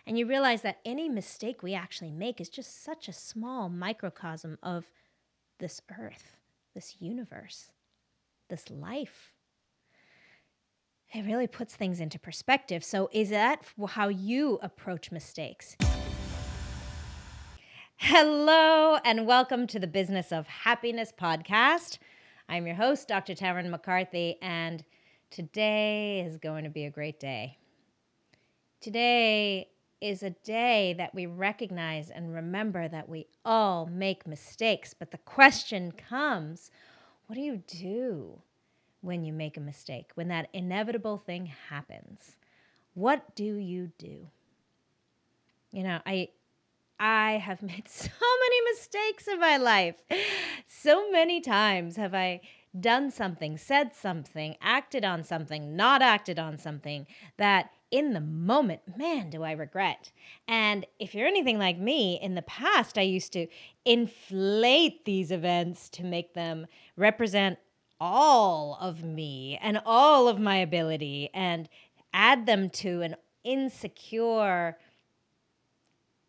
And you realize that any mistake we actually make is just such a small microcosm of this earth, this universe, this life. It really puts things into perspective. So is that how you approach mistakes? Hello, and welcome to the Business of Happiness podcast. I'm your host, Dr. Tarryn MacCarthy, and today is going to be a great day. Today is a day that we recognize and remember that we all make mistakes. But the question comes, what do you do when you make a mistake, when that inevitable thing happens? What do you do? You know, I have made so many mistakes in my life. So many times have I done something, said something, acted on something, not acted on something that in the moment, man, do I regret. And if you're anything like me, in the past, I used to inflate these events to make them represent all of me and all of my ability and add them to an insecure,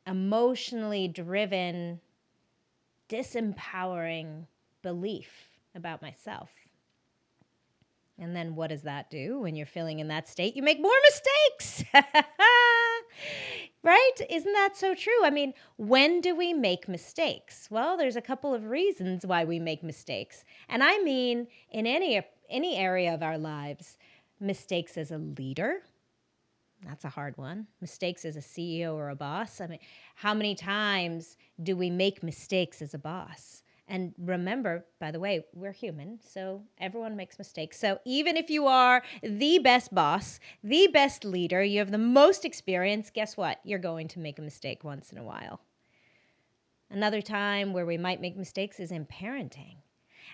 emotionally driven, disempowering belief about myself. And then what does that do when you're feeling in that state? You make more mistakes. Right? Isn't that so true? I mean, when do we make mistakes? Well, there's a couple of reasons why we make mistakes. And I mean in any area of our lives. Mistakes as a leader. That's a hard one. Mistakes as a CEO or a boss. I mean, how many times do we make mistakes as a boss? And remember, by the way, we're human, so everyone makes mistakes. So even if you are the best boss, the best leader, you have the most experience, guess what? You're going to make a mistake once in a while. Another time where we might make mistakes is in parenting.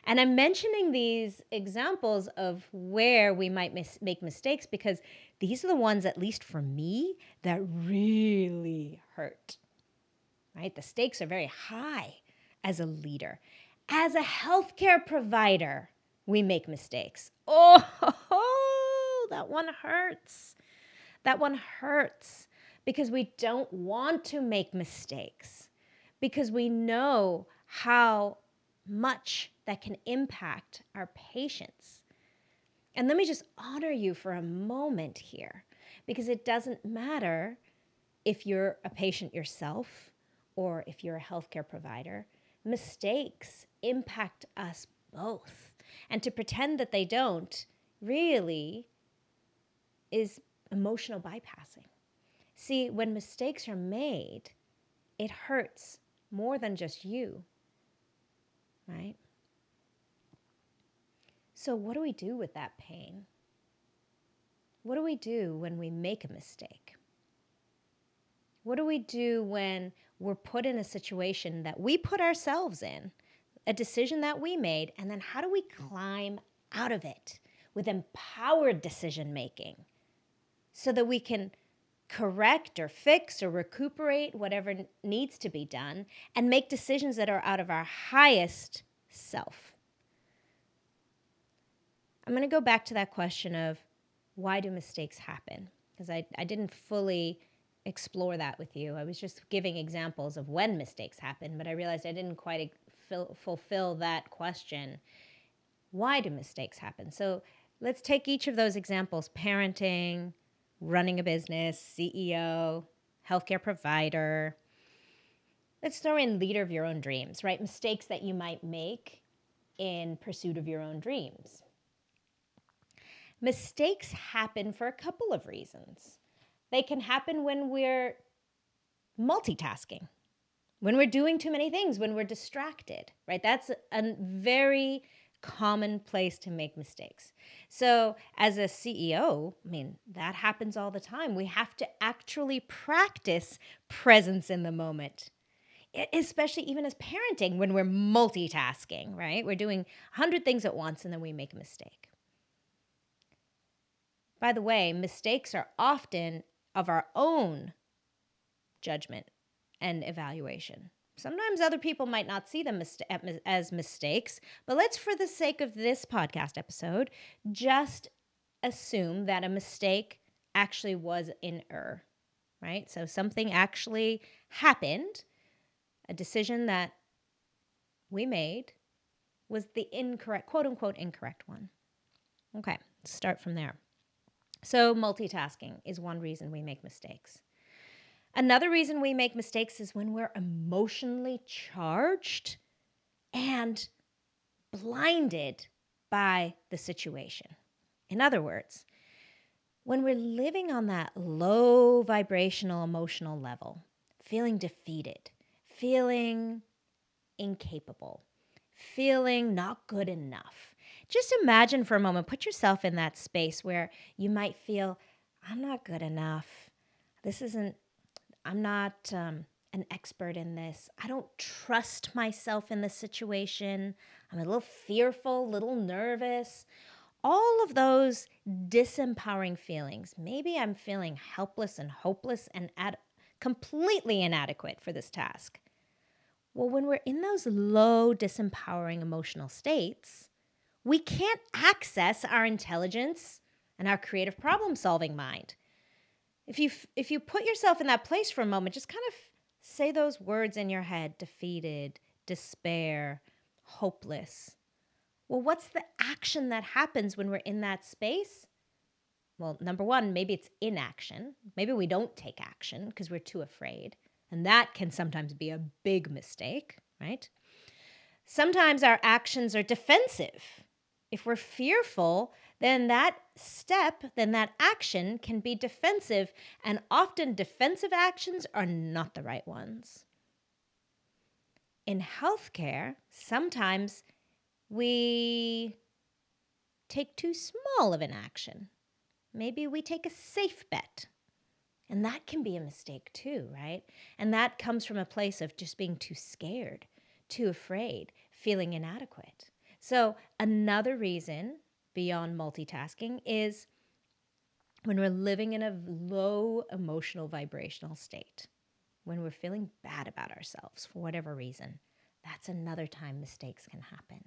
And I'm mentioning these examples of where we might make mistakes because these are the ones, at least for me, that really hurt, right? The stakes are very high as a leader. As a healthcare provider, we make mistakes. Oh, that one hurts. That one hurts because we don't want to make mistakes, because we know how much that can impact our patients. And let me just honor you for a moment here, because it doesn't matter if you're a patient yourself or if you're a healthcare provider. Mistakes impact us both. And to pretend that they don't really is emotional bypassing. See, when mistakes are made, it hurts more than just you, right? So what do we do with that pain? What do we do when we make a mistake? What do we do when we're put in a situation that we put ourselves in, a decision that we made, and then how do we climb out of it with empowered decision making so that we can correct or fix or recuperate whatever needs to be done and make decisions that are out of our highest self? I'm going to go back to that question of why do mistakes happen? Because I didn't fully explore that with you. I was just giving examples of when mistakes happen, but I realized I didn't quite fulfill that question. Why do mistakes happen? So let's take each of those examples: parenting, running a business, CEO, healthcare provider. Let's throw in leader of your own dreams, right? Mistakes that you might make in pursuit of your own dreams. Mistakes happen for a couple of reasons. They can happen when we're multitasking, when we're doing too many things, when we're distracted, right? That's a very common place to make mistakes. So as a CEO, I mean, that happens all the time. We have to actually practice presence in the moment, especially even as parenting, when we're multitasking, right? We're doing 100 things at once and then we make a mistake. By the way, mistakes are often of our own judgment and evaluation. Sometimes other people might not see them as mistakes, but let's, for the sake of this podcast episode, just assume that a mistake actually was an error. right? So something actually happened, a decision that we made was the incorrect, quote unquote, incorrect one. Okay, let's start from there. So multitasking is one reason we make mistakes. Another reason we make mistakes is when we're emotionally charged and blinded by the situation. In other words, when we're living on that low vibrational emotional level, feeling defeated, feeling incapable, feeling not good enough. Just imagine for a moment, put yourself in that space where you might feel, I'm not good enough. I'm not an expert in this. I don't trust myself in this situation. I'm a little fearful, a little nervous. All of those disempowering feelings. Maybe I'm feeling helpless and hopeless and completely inadequate for this task. Well, when we're in those low, disempowering emotional states, we can't access our intelligence and our creative problem-solving mind. If you put yourself in that place for a moment, just kind of say those words in your head: defeated, despair, hopeless. Well, what's the action that happens when we're in that space? Well, number one, maybe it's inaction. Maybe we don't take action because we're too afraid. And that can sometimes be a big mistake, right? Sometimes our actions are defensive. If we're fearful, then that action can be defensive. And often defensive actions are not the right ones. In healthcare, sometimes we take too small of an action. Maybe we take a safe bet. And that can be a mistake too, right? And that comes from a place of just being too scared, too afraid, feeling inadequate. So another reason beyond multitasking is when we're living in a low emotional vibrational state, when we're feeling bad about ourselves for whatever reason. That's another time mistakes can happen.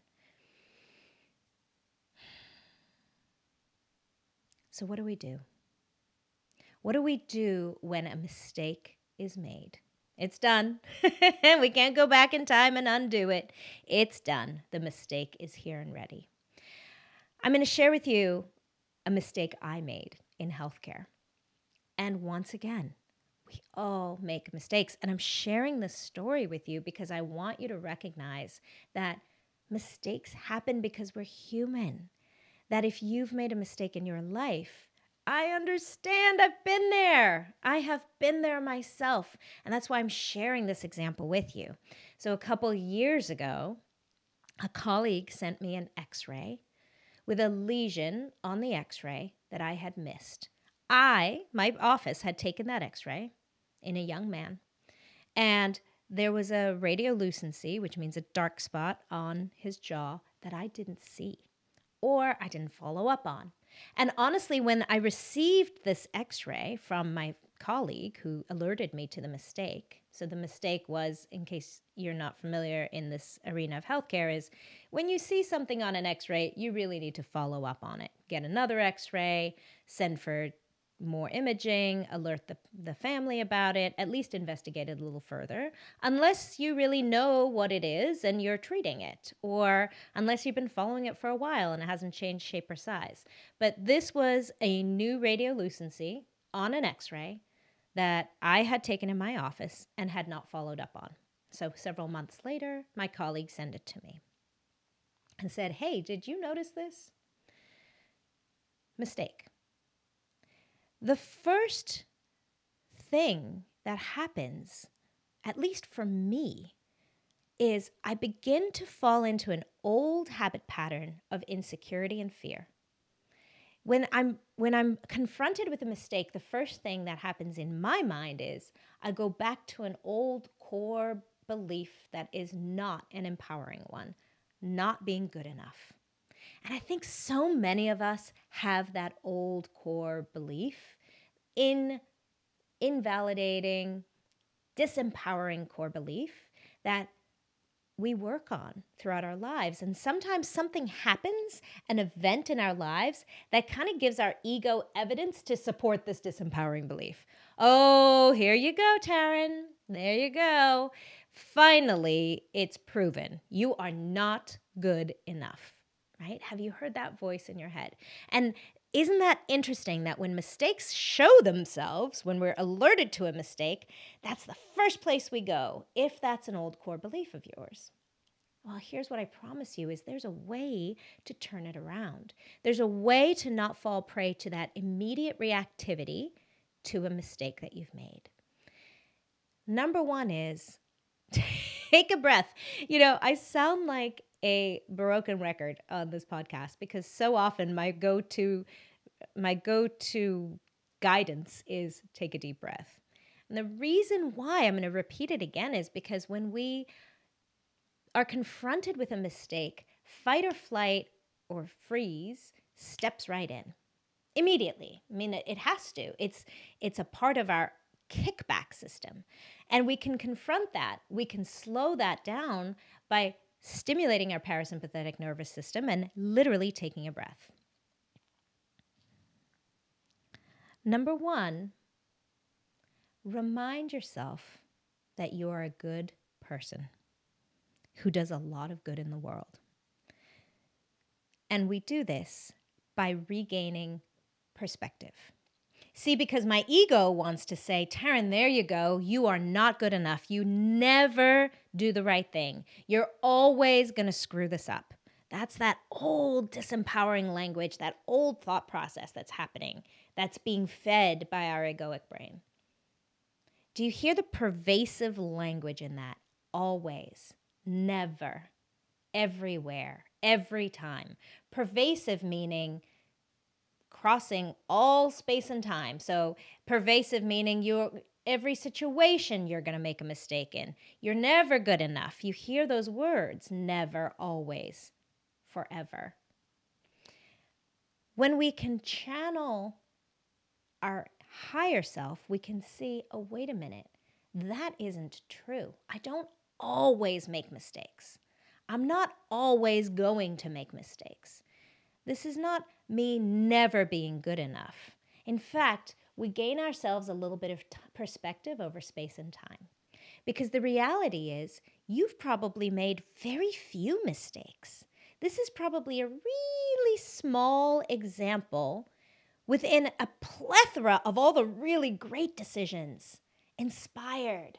So what do we do? What do we do when a mistake is made? It's done. We can't go back in time and undo it. It's done. The mistake is here and ready. I'm going to share with you a mistake I made in healthcare. And once again, we all make mistakes. And I'm sharing this story with you because I want you to recognize that mistakes happen because we're human. That if you've made a mistake in your life, I understand. I've been there. I have been there myself. And that's why I'm sharing this example with you. So a couple years ago, a colleague sent me an x-ray with a lesion on the x-ray that I had missed. My office had taken that x-ray in a young man, and there was a radiolucency, which means a dark spot on his jaw that I didn't see or I didn't follow up on. And honestly, when I received this x-ray from my colleague who alerted me to the mistake, so the mistake was, in case you're not familiar in this arena of healthcare, is when you see something on an x-ray, you really need to follow up on it. Get another x-ray, send for more imaging, alert the family about it, at least investigate it a little further, unless you really know what it is and you're treating it, or unless you've been following it for a while and it hasn't changed shape or size. But this was a new radiolucency on an x-ray that I had taken in my office and had not followed up on. So several months later, my colleague sent it to me and said, "Hey, did you notice this?" Mistake. The first thing that happens, at least for me, is I begin to fall into an old habit pattern of insecurity and fear. When I'm confronted with a mistake, the first thing that happens in my mind is I go back to an old core belief that is not an empowering one, not being good enough. And I think so many of us have that old core belief in invalidating, disempowering core belief that we work on throughout our lives. And sometimes something happens, an event in our lives, that kind of gives our ego evidence to support this disempowering belief. Oh, here you go, Tarryn. There you go. Finally, it's proven. You are not good enough, right? Have you heard that voice in your head? And isn't that interesting that when mistakes show themselves, when we're alerted to a mistake, that's the first place we go, if that's an old core belief of yours? Well, here's what I promise you is there's a way to turn it around. There's a way to not fall prey to that immediate reactivity to a mistake that you've made. Number one is take a breath. I sound like a broken record on this podcast because so often my go-to guidance is take a deep breath. And the reason why I'm going to repeat it again is because when we are confronted with a mistake, fight or flight or freeze steps right in immediately. I mean, it has to. It's a part of our kickback system. And we can confront that. We can slow that down by stimulating our parasympathetic nervous system and literally taking a breath. Number one, remind yourself that you are a good person who does a lot of good in the world. And we do this by regaining perspective. See, because my ego wants to say, Tarryn, there you go. You are not good enough. You never do the right thing. You're always going to screw this up. That's that old disempowering language, that old thought process that's happening, that's being fed by our egoic brain. Do you hear the pervasive language in that? Always, never, everywhere, every time. Pervasive meaning crossing all space and time. So pervasive meaning every situation you're going to make a mistake in. You're never good enough. You hear those words, never, always, forever. When we can channel our higher self, we can see, oh, wait a minute, that isn't true. I don't always make mistakes. I'm not always going to make mistakes. This is not me never being good enough. In fact, we gain ourselves a little bit of perspective over space and time. Because the reality is, you've probably made very few mistakes. This is probably a really small example within a plethora of all the really great decisions. Inspired,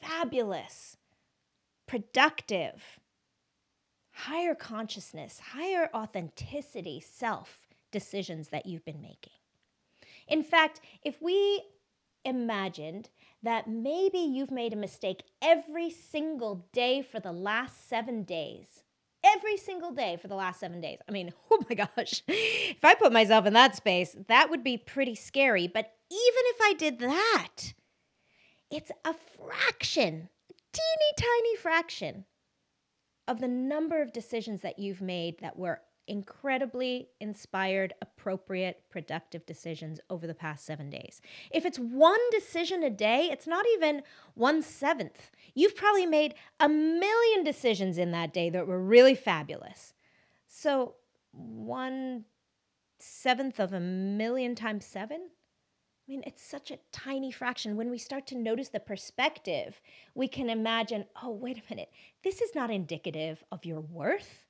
fabulous, productive, higher consciousness, higher authenticity, self decisions that you've been making. In fact, if we imagined that maybe you've made a mistake every single day for the last 7 days, every single day for the last 7 days. I mean, oh my gosh, if I put myself in that space, that would be pretty scary. But even if I did that, it's a fraction, a teeny tiny fraction of the number of decisions that you've made that were incredibly inspired, appropriate, productive decisions over the past 7 days. If it's one decision a day, it's not even 1/7. You've probably made 1,000,000 decisions in that day that were really fabulous. So 1/7 of 1,000,000 times 7? I mean, it's such a tiny fraction. When we start to notice the perspective, we can imagine, oh, wait a minute, this is not indicative of your worth.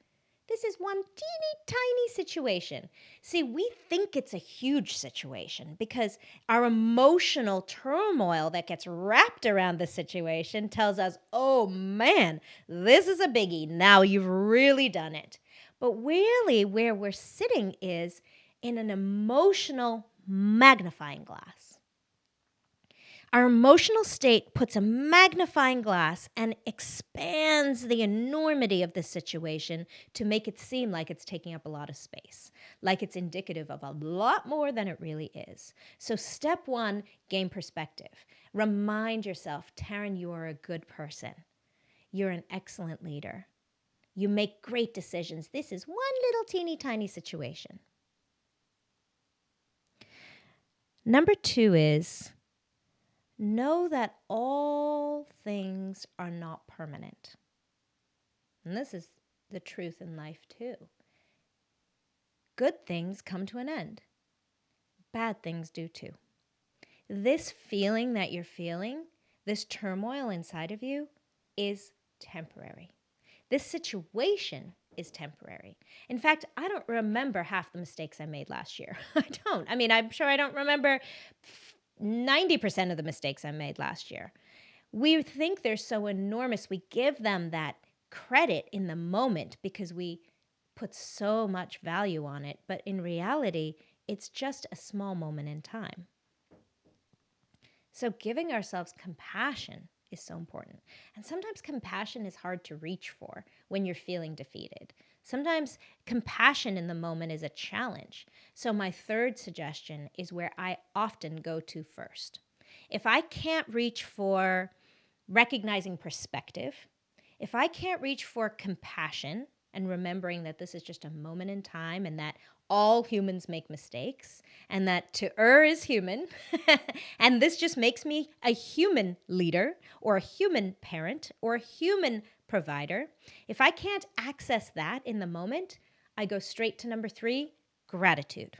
This is one teeny tiny situation. See, we think it's a huge situation because our emotional turmoil that gets wrapped around the situation tells us, oh man, this is a biggie. Now you've really done it. But really, where we're sitting is in an emotional magnifying glass. Our emotional state puts a magnifying glass and expands the enormity of the situation to make it seem like it's taking up a lot of space, like it's indicative of a lot more than it really is. So step one, gain perspective. Remind yourself, Tarryn, you are a good person. You're an excellent leader. You make great decisions. This is one little teeny tiny situation. Number two is, know that all things are not permanent. and this is the truth in life too, good things come to an end. Bad things do too. This feeling that you're feeling, this turmoil inside of you, is temporary. This situation is temporary. In fact, I don't remember half the mistakes I made last year. I don't. I mean, I'm sure I don't remember 90% of the mistakes I made last year. We think they're so enormous. We give them that credit in the moment because we put so much value on it. But in reality, it's just a small moment in time. So giving ourselves compassion is so important. And sometimes compassion is hard to reach for when you're feeling defeated. Sometimes compassion in the moment is a challenge. So my third suggestion is where I often go to first. If I can't reach for recognizing perspective, if I can't reach for compassion and remembering that this is just a moment in time and that all humans make mistakes and that to err is human and this just makes me a human leader or a human parent or a human provider, if I can't access that in the moment, I go straight to number 3, gratitude.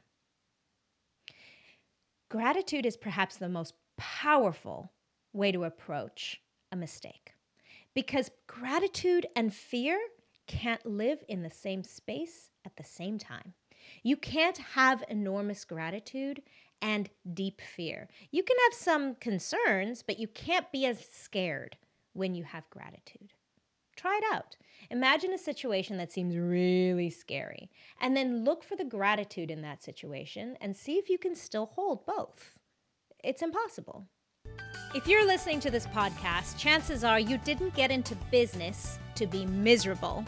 Gratitude is perhaps the most powerful way to approach a mistake because gratitude and fear can't live in the same space at the same time. You can't have enormous gratitude and deep fear. You can have some concerns, but you can't be as scared when you have gratitude. Try it out. Imagine a situation that seems really scary, and then look for the gratitude in that situation and see if you can still hold both. It's impossible. If you're listening to this podcast, chances are you didn't get into business to be miserable.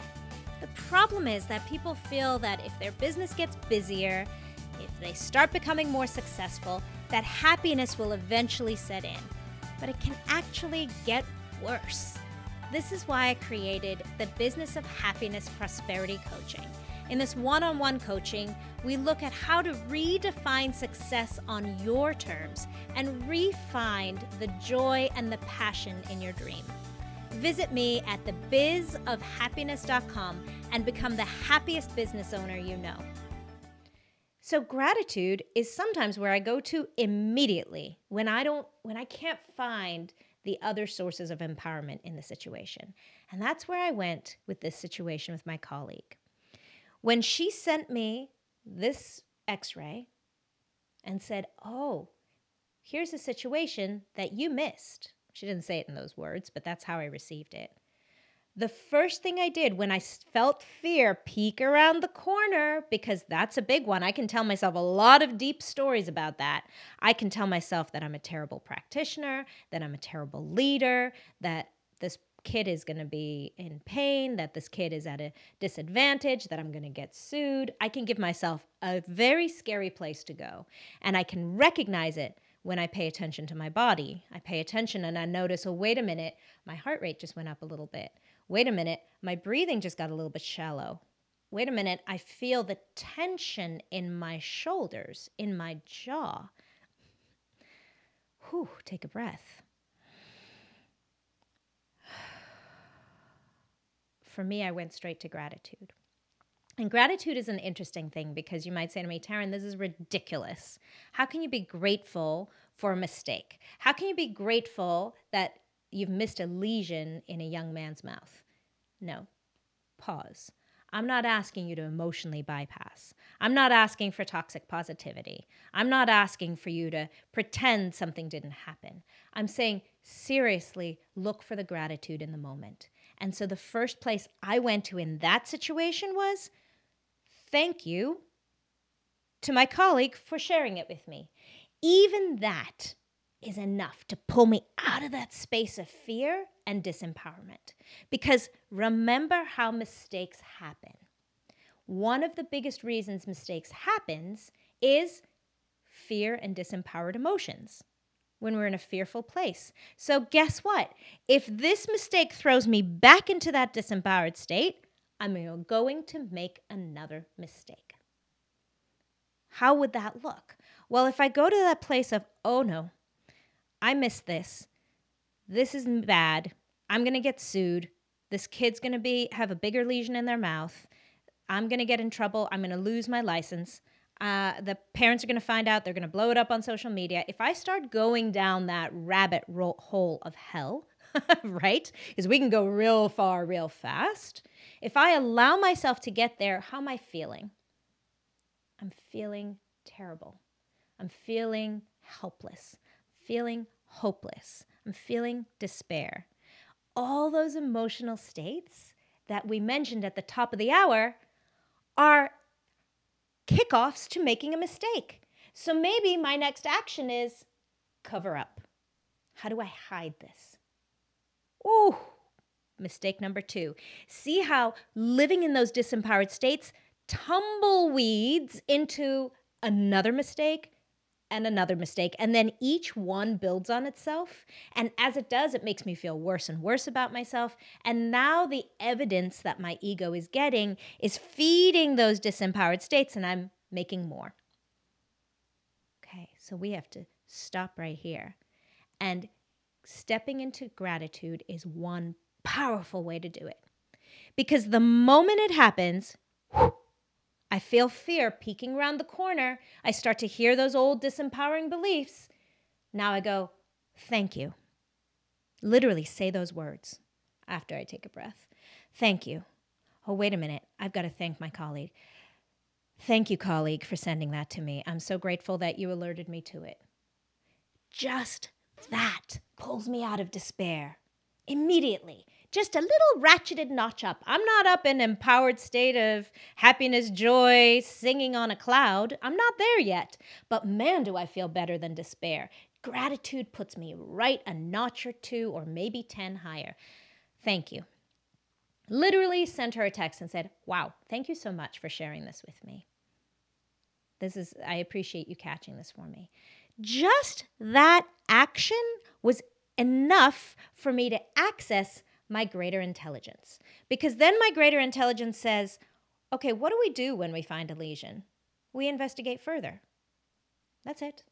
The problem is that people feel that if their business gets busier, if they start becoming more successful, that happiness will eventually set in. But it can actually get worse. This is why I created the Business of Happiness Prosperity Coaching. In this one-on-one coaching, we look at how to redefine success on your terms and re-find the joy and the passion in your dream. Visit me at thebizofhappiness.com and become the happiest business owner you know. So gratitude is sometimes where I go to immediately when I can't find the other sources of empowerment in the situation. And that's where I went with this situation with my colleague. When she sent me this x-ray and said, "Oh, here's a situation that you missed." She didn't say it in those words, but that's how I received it. The first thing I did when I felt fear peek around the corner, because that's a big one. I can tell myself a lot of deep stories about that. I can tell myself that I'm a terrible practitioner, that I'm a terrible leader, that this kid is going to be in pain, that this kid is at a disadvantage, that I'm going to get sued. I can give myself a very scary place to go. And I can recognize it when I pay attention to my body. I pay attention and I notice, oh, wait a minute, my heart rate just went up a little bit. Wait a minute, my breathing just got a little bit shallow. Wait a minute, I feel the tension in my shoulders, in my jaw. Whew, take a breath. For me, I went straight to gratitude. And gratitude is an interesting thing because you might say to me, Tarryn, this is ridiculous. How can you be grateful for a mistake? How can you be grateful that you've missed a lesion in a young man's mouth? No. Pause. I'm not asking you to emotionally bypass. I'm not asking for toxic positivity. I'm not asking for you to pretend something didn't happen. I'm saying, seriously, look for the gratitude in the moment. And so the first place I went to in that situation was, thank you to my colleague for sharing it with me. Even that is enough to pull me out of that space of fear and disempowerment. Because remember how mistakes happen. One of the biggest reasons mistakes happens is fear and disempowered emotions when we're in a fearful place. So guess what? If this mistake throws me back into that disempowered state, I'm going to make another mistake. How would that look? Well, if I go to that place of, oh no, I missed this. This is bad. I'm going to get sued. This kid's going to have a bigger lesion in their mouth. I'm going to get in trouble. I'm going to lose my license. The parents are going to find out. They're going to blow it up on social media. If I start going down that hole of hell, right? Because we can go real far, real fast. If I allow myself to get there, how am I feeling? I'm feeling terrible. I'm feeling helpless, feeling hopeless. I'm feeling despair. All those emotional states that we mentioned at the top of the hour are kickoffs to making a mistake. So maybe my next action is cover up. How do I hide this? Ooh, mistake number 2. See how living in those disempowered states tumbleweeds into another mistake and another mistake. And then each one builds on itself. And as it does, it makes me feel worse and worse about myself. And now the evidence that my ego is getting is feeding those disempowered states, and I'm making more. Okay, so we have to stop right here. And stepping into gratitude is one powerful way to do it. Because the moment it happens, I feel fear peeking around the corner. I start to hear those old disempowering beliefs. Now I go, thank you. Literally say those words after I take a breath. Thank you. Oh, wait a minute. I've got to thank my colleague. Thank you, colleague, for sending that to me. I'm so grateful that you alerted me to it. Just that pulls me out of despair immediately. Just a little ratcheted notch up. I'm not up in empowered state of happiness, joy, singing on a cloud. I'm not there yet. But man, do I feel better than despair. Gratitude puts me right a notch or 2 or maybe 10 higher. Thank you. Literally sent her a text and said, wow, thank you so much for sharing this with me. I appreciate you catching this for me. Just that action was enough for me to access my greater intelligence. Because then my greater intelligence says, okay, what do we do when we find a lesion? We investigate further. That's it.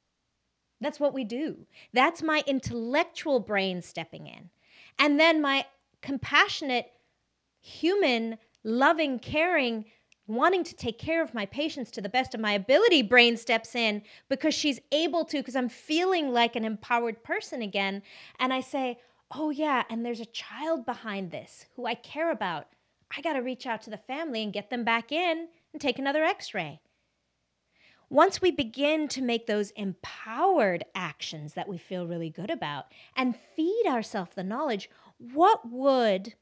That's what we do. That's my intellectual brain stepping in. And then my compassionate, human, loving, caring, wanting to take care of my patients to the best of my ability brain steps in because she's able to, because I'm feeling like an empowered person again. And I say, oh yeah, and there's a child behind this who I care about. I got to reach out to the family and get them back in and take another x-ray. Once we begin to make those empowered actions that we feel really good about and feed ourselves the knowledge, what would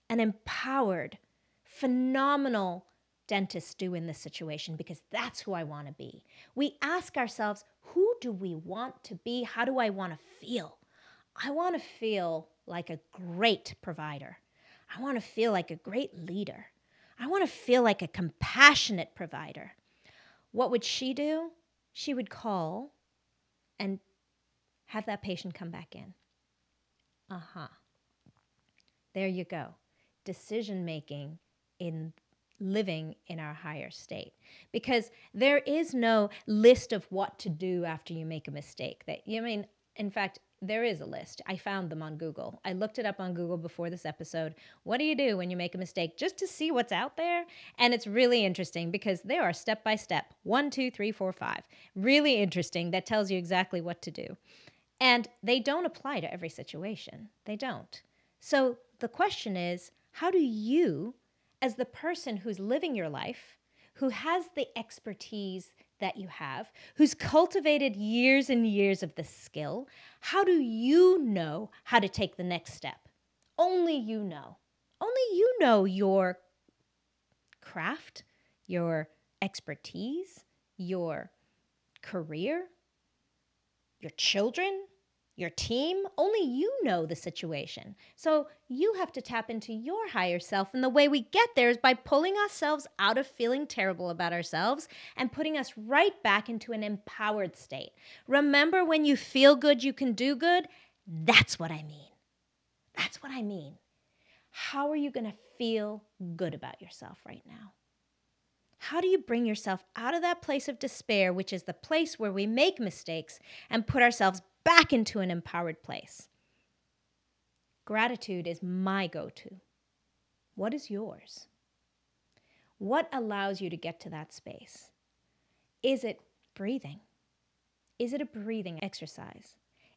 an empowered, phenomenal dentist do in this situation? Because that's who I want to be. We ask ourselves, who do we want to be? How do I want to feel? I want to feel like a great provider. I want to feel like a great leader. I want to feel like a compassionate provider. What would she do? She would call and have that patient come back in. There you go. Decision making in living in our higher state. Because there is no list of what to do after you make a mistake. In fact, there is a list. I found them on Google. I looked it up on Google before this episode. What do you do when you make a mistake? Just to see what's out there. And it's really interesting because they are step by step. 1, 2, 3, 4, 5. Really interesting. That tells you exactly what to do. And they don't apply to every situation. They don't. So the question is, how do you, as the person who's living your life, who has the expertise that you have, who's cultivated years and years of this skill, how do you know how to take the next step? Only you know. Only you know your craft, your expertise, your career, your children, your team. Only you know the situation. So you have to tap into your higher self. And the way we get there is by pulling ourselves out of feeling terrible about ourselves and putting us right back into an empowered state. Remember, when you feel good, you can do good. That's what I mean. That's what I mean. How are you going to feel good about yourself right now? How do you bring yourself out of that place of despair, which is the place where we make mistakes, and put ourselves back into an empowered place? Gratitude is my go-to. What is yours? What allows you to get to that space? Is it breathing? Is it a breathing exercise?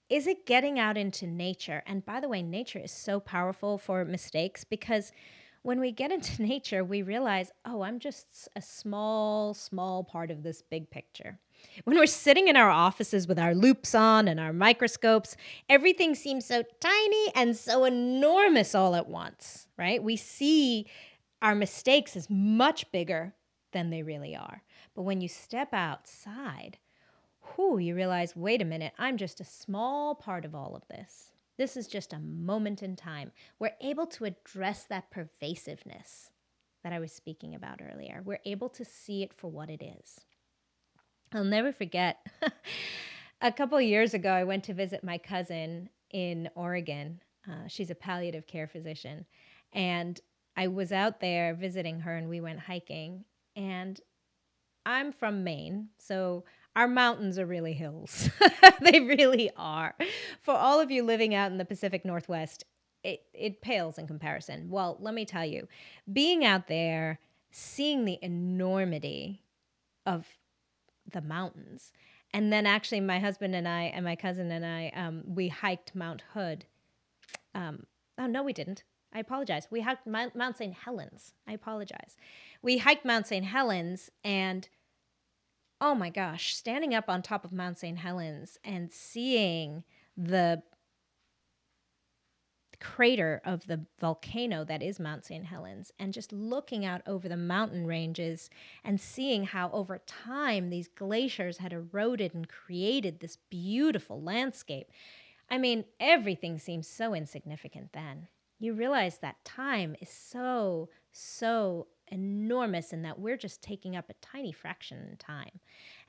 Is it getting out into nature? And by the way, nature is so powerful for mistakes because when we get into nature, we realize, oh, I'm just a small, small part of this big picture. When we're sitting in our offices with our loops on and our microscopes, everything seems so tiny and so enormous all at once, right? We see our mistakes as much bigger than they really are. But when you step outside, you realize, wait a minute, I'm just a small part of all of this. This is just a moment in time. We're able to address that pervasiveness that I was speaking about earlier. We're able to see it for what it is. I'll never forget, a couple of years ago, I went to visit my cousin in Oregon. She's a palliative care physician. And I was out there visiting her and we went hiking. And I'm from Maine, so our mountains are really hills. They really are. For all of you living out in the Pacific Northwest, it pales in comparison. Well, let me tell you, being out there, seeing the enormity of the mountains, and then actually my husband and I and my cousin and I, we hiked Mount Hood. Oh, no, we didn't. I apologize. We hiked Mount St. Helens. I apologize. We hiked Mount St. Helens and oh my gosh, standing up on top of Mount St. Helens and seeing the crater of the volcano that is Mount St. Helens and just looking out over the mountain ranges and seeing how over time these glaciers had eroded and created this beautiful landscape. I mean, everything seems so insignificant then. You realize that time is so, so enormous and that we're just taking up a tiny fraction in time.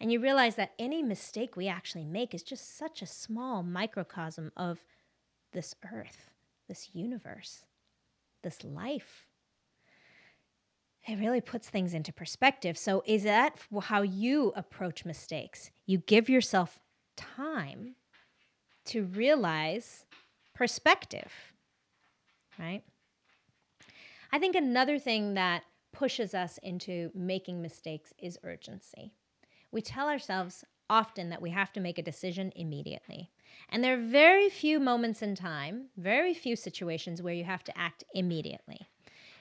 And you realize that any mistake we actually make is just such a small microcosm of this earth, this universe, this life. It really puts things into perspective. So is that how you approach mistakes? You give yourself time to realize perspective, right? I think another thing that pushes us into making mistakes is urgency. We tell ourselves often that we have to make a decision immediately. And there are very few moments in time, very few situations where you have to act immediately.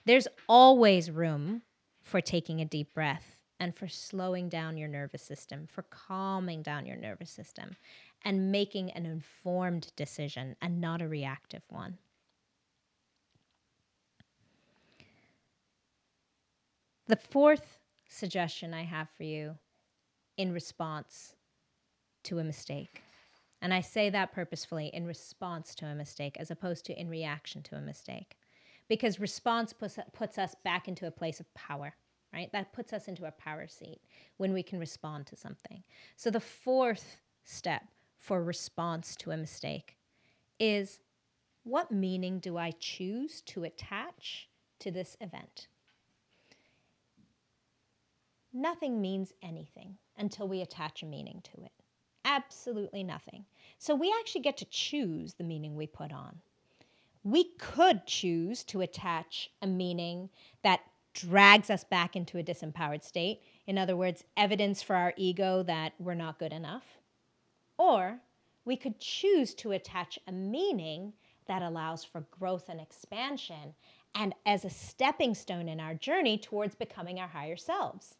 There's always room for taking a deep breath and for slowing down your nervous system, for calming down your nervous system, and making an informed decision and not a reactive one. The fourth suggestion I have for you in response to a mistake, and I say that purposefully, in response to a mistake as opposed to in reaction to a mistake, because response puts us back into a place of power, right? That puts us into a power seat when we can respond to something. So the fourth step for response to a mistake is, what meaning do I choose to attach to this event? Nothing means anything until we attach a meaning to it. Absolutely nothing. So we actually get to choose the meaning we put on. We could choose to attach a meaning that drags us back into a disempowered state. In other words, evidence for our ego that we're not good enough. Or we could choose to attach a meaning that allows for growth and expansion and as a stepping stone in our journey towards becoming our higher selves.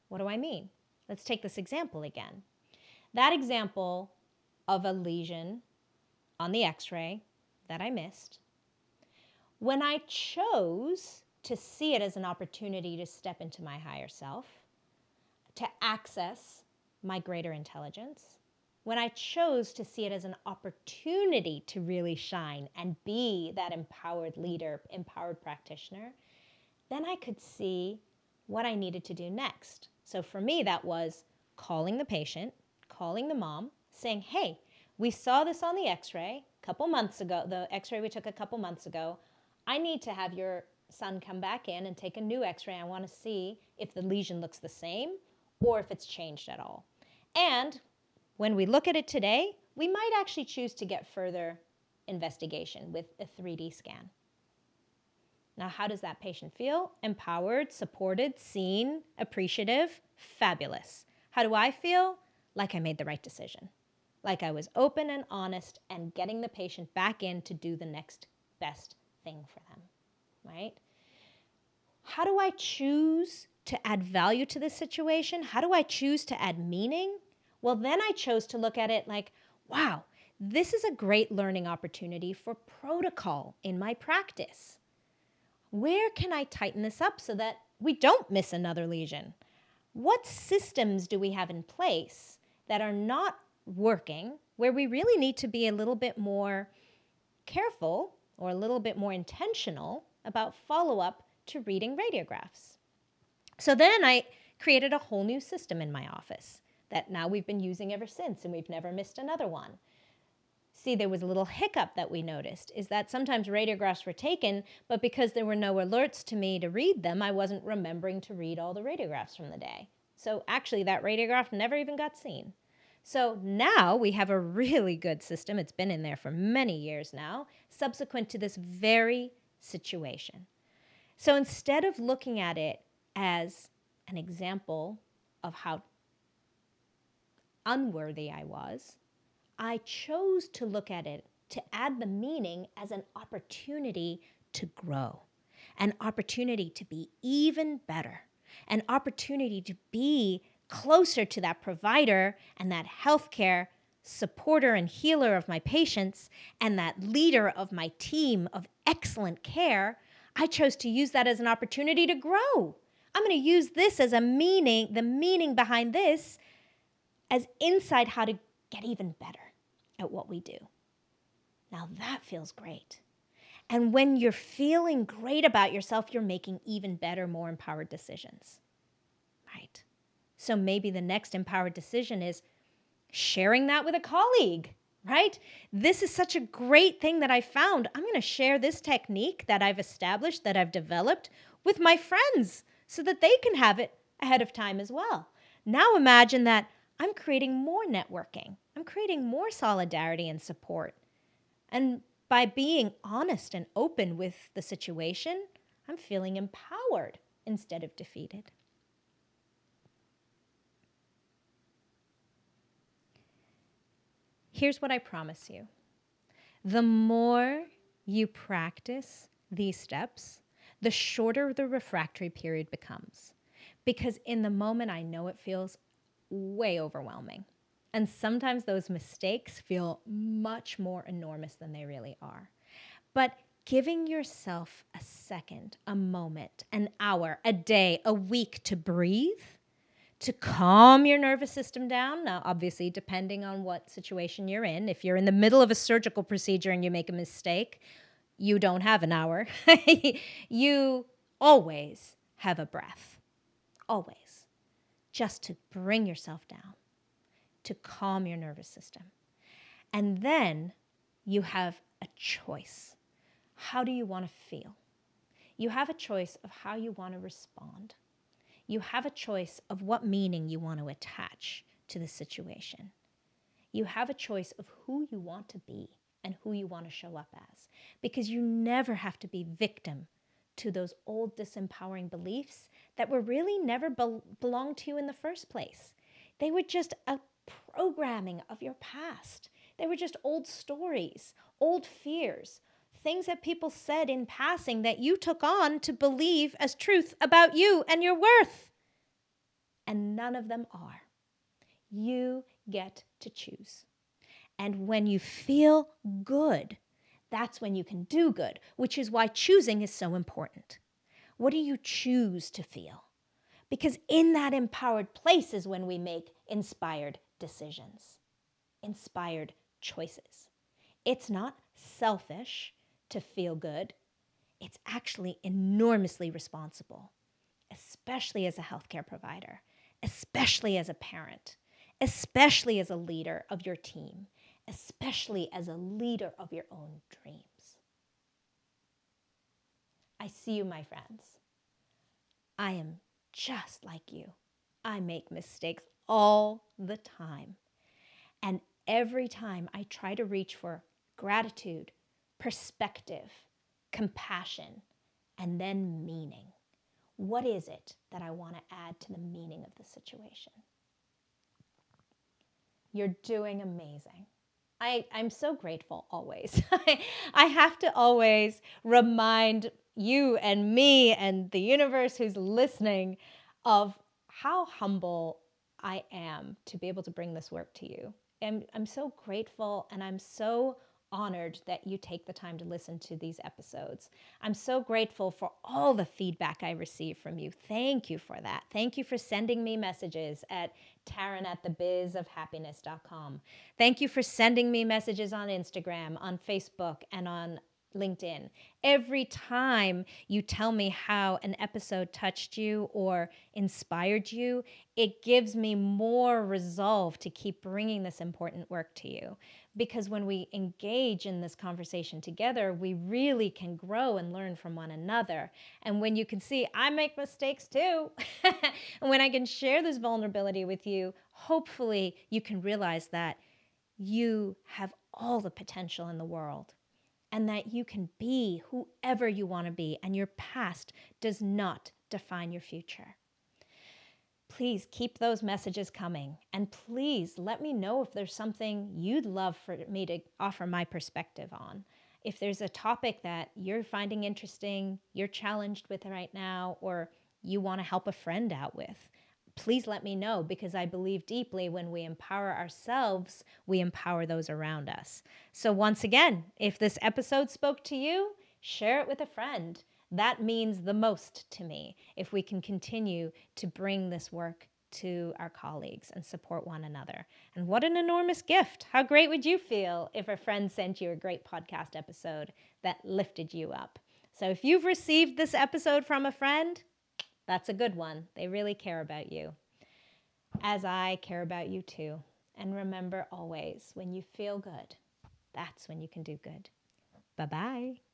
What do I mean? Let's take this example again. That example of a lesion on the x-ray that I missed, when I chose to see it as an opportunity to step into my higher self, to access my greater intelligence, when I chose to see it as an opportunity to really shine and be that empowered leader, empowered practitioner, then I could see what I needed to do next. So for me, that was calling the patient, calling the mom, saying, hey, we saw this on the x-ray a couple months ago, the x-ray we took a couple months ago. I need to have your son come back in and take a new x-ray. I want to see if the lesion looks the same or if it's changed at all. And when we look at it today, we might actually choose to get further investigation with a 3D scan. Now, how does that patient feel? Empowered, supported, seen, appreciative, fabulous. How do I feel? Like I made the right decision. Like I was open and honest and getting the patient back in to do the next best thing for them, right? How do I choose to add value to this situation? How do I choose to add meaning? Well, then I chose to look at it like, wow, this is a great learning opportunity for protocol in my practice. Where can I tighten this up so that we don't miss another lesion? What systems do we have in place that are not working, where we really need to be a little bit more careful or a little bit more intentional about follow-up to reading radiographs? So then I created a whole new system in my office that now we've been using ever since, and we've never missed another one. See, there was a little hiccup that we noticed, is that sometimes radiographs were taken, but because there were no alerts to me to read them, I wasn't remembering to read all the radiographs from the day. So actually, that radiograph never even got seen. So now we have a really good system. It's been in there for many years now, subsequent to this very situation. So instead of looking at it as an example of how unworthy I was, I chose to look at it, to add the meaning as an opportunity to grow, an opportunity to be even better, an opportunity to be closer to that provider and that healthcare supporter and healer of my patients and that leader of my team of excellent care. I chose to use that as an opportunity to grow. I'm going to use this as a meaning, the meaning behind this as insight how to get even better at what we do. Now that feels great. And when you're feeling great about yourself, you're making even better, more empowered decisions, right? So maybe the next empowered decision is sharing that with a colleague, right? This is such a great thing that I found. I'm going to share this technique that I've established, that I've developed with my friends so that they can have it ahead of time as well. Now imagine that I'm creating more networking. I'm creating more solidarity and support. And by being honest and open with the situation, I'm feeling empowered instead of defeated. Here's what I promise you. The more you practice these steps, the shorter the refractory period becomes. Because in the moment, I know it feels way overwhelming. And sometimes those mistakes feel much more enormous than they really are. But giving yourself a second, a moment, an hour, a day, a week to breathe, to calm your nervous system down. Now, obviously, depending on what situation you're in, if you're in the middle of a surgical procedure and you make a mistake, you don't have an hour. You always have a breath, always, just to bring yourself down, to calm your nervous system. And then you have a choice. How do you want to feel? You have a choice of how you want to respond. You have a choice of what meaning you want to attach to the situation. You have a choice of who you want to be and who you want to show up as, because you never have to be victim to those old disempowering beliefs that were really never belonged to you in the first place. They were just a programming of your past. They were just old stories, old fears, things that people said in passing that you took on to believe as truth about you and your worth. And none of them are. You get to choose. And when you feel good, that's when you can do good, which is why choosing is so important. What do you choose to feel? Because in that empowered place is when we make inspired decisions, inspired choices. It's not selfish to feel good. It's actually enormously responsible, especially as a healthcare provider, especially as a parent, especially as a leader of your team, especially as a leader of your own dreams. I see you, my friends. I am just like you. I make mistakes all the time. And every time I try to reach for gratitude, perspective, compassion, and then meaning. What is it that I want to add to the meaning of the situation? You're doing amazing. I'm so grateful always. I have to always remind you and me and the universe who's listening of how humble I am to be able to bring this work to you. I'm so grateful and I'm so honored that you take the time to listen to these episodes. I'm so grateful for all the feedback I receive from you. Thank you for that. Thank you for sending me messages at Tarryn@thebizofhappiness.com. Thank you for sending me messages on Instagram, on Facebook, and on LinkedIn. Every time you tell me how an episode touched you or inspired you, it gives me more resolve to keep bringing this important work to you. Because when we engage in this conversation together, we really can grow and learn from one another. And when you can see I make mistakes too, and when I can share this vulnerability with you, hopefully you can realize that you have all the potential in the world and that you can be whoever you want to be, and your past does not define your future. Please keep those messages coming, and please let me know if there's something you'd love for me to offer my perspective on. If there's a topic that you're finding interesting, you're challenged with right now, or you want to help a friend out with, please let me know, because I believe deeply when we empower ourselves, we empower those around us. So once again, if this episode spoke to you, share it with a friend. That means the most to me if we can continue to bring this work to our colleagues and support one another. And what an enormous gift. How great would you feel if a friend sent you a great podcast episode that lifted you up? So if you've received this episode from a friend, that's a good one. They really care about you, as I care about you too. And remember always, when you feel good, that's when you can do good. Bye-bye.